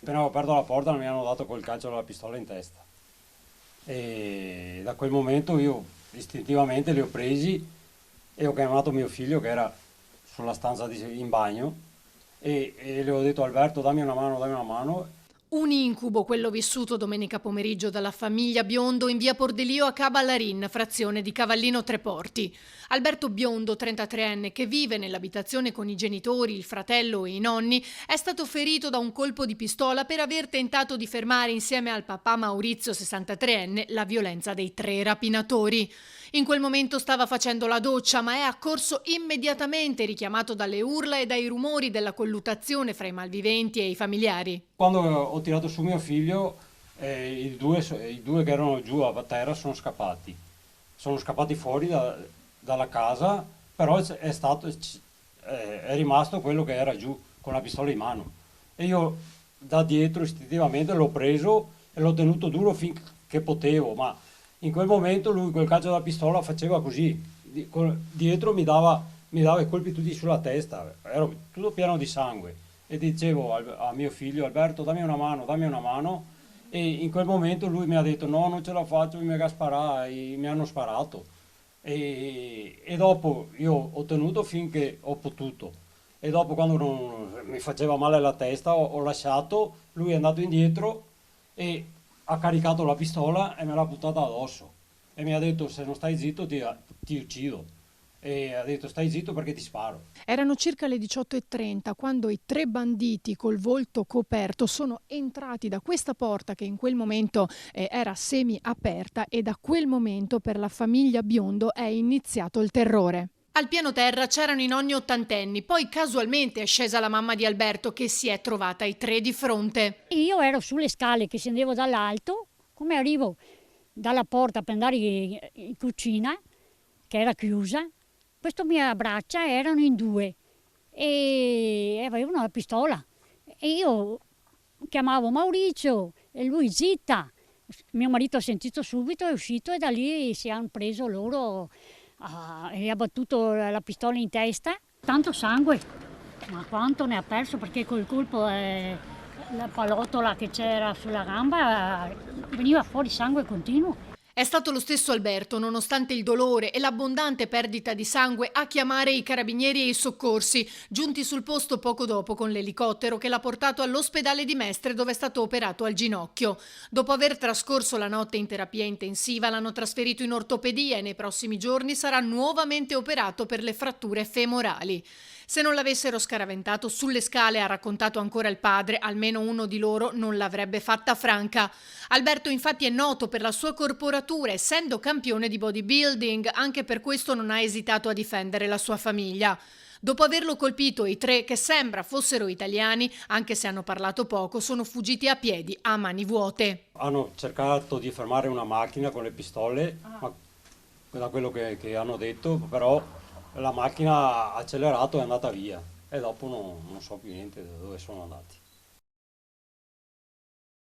Appena ho aperto la porta mi hanno dato col calcio della pistola in testa. E da quel momento io istintivamente li ho presi e ho chiamato mio figlio che era sulla stanza in bagno e le ho detto Alberto dammi una mano, dammi una mano. Un incubo quello vissuto domenica pomeriggio dalla famiglia Biondo in via Pordelio a Caballarin, frazione di Cavallino Treporti. Alberto Biondo, 33enne, che vive nell'abitazione con i genitori, il fratello e i nonni, è stato ferito da un colpo di pistola per aver tentato di fermare insieme al papà Maurizio, 63enne, la violenza dei 3 rapinatori. In quel momento stava facendo la doccia, ma è accorso immediatamente, richiamato dalle urla e dai rumori della colluttazione fra i malviventi e i familiari. Quando ho tirato su mio figlio, i due che erano giù a terra sono scappati. Sono scappati fuori dalla casa, però è rimasto quello che era giù con la pistola in mano. E io da dietro istintivamente l'ho preso e l'ho tenuto duro finché potevo, ma in quel momento lui col calcio della pistola faceva così, dietro mi dava i colpi tutti sulla testa, ero tutto pieno di sangue e dicevo a mio figlio Alberto dammi una mano e in quel momento lui mi ha detto no non ce la faccio, mi mega sparare, e mi hanno sparato e dopo io ho tenuto finché ho potuto e dopo quando mi faceva male la testa ho lasciato, lui è andato indietro e ha caricato la pistola e me l'ha buttata addosso e mi ha detto se non stai zitto ti uccido e ha detto stai zitto perché ti sparo. Erano circa le 18:30 quando i 3 banditi col volto coperto sono entrati da questa porta che in quel momento era semi aperta e da quel momento per la famiglia Biondo è iniziato il terrore. Al piano terra c'erano i nonni ottantenni, poi casualmente è scesa la mamma di Alberto che si è trovata i 3 di fronte. Io ero sulle scale che scendevo dall'alto, come arrivo dalla porta per andare in cucina, che era chiusa, questo mi abbraccia, erano in 2 e avevano la pistola. E io chiamavo Maurizio e lui zitta. Mio marito ha sentito subito, è uscito e da lì si hanno preso loro e ha battuto la pistola in testa. Tanto sangue, ma quanto ne ha perso perché col colpo la palottola che c'era sulla gamba veniva fuori sangue continuo. È stato lo stesso Alberto, nonostante il dolore e l'abbondante perdita di sangue, a chiamare i carabinieri e i soccorsi, giunti sul posto poco dopo con l'elicottero che l'ha portato all'ospedale di Mestre dove è stato operato al ginocchio. Dopo aver trascorso la notte in terapia intensiva l'hanno trasferito in ortopedia e nei prossimi giorni sarà nuovamente operato per le fratture femorali. Se non l'avessero scaraventato sulle scale, ha raccontato ancora il padre, almeno uno di loro non l'avrebbe fatta franca. Alberto infatti è noto per la sua corporatura, essendo campione di bodybuilding, anche per questo non ha esitato a difendere la sua famiglia. Dopo averlo colpito, i 3, che sembra fossero italiani, anche se hanno parlato poco, sono fuggiti a piedi, a mani vuote. Hanno cercato di fermare una macchina con le pistole, ma da quello che hanno detto, però la macchina ha accelerato e è andata via e dopo non so più niente da dove sono andati.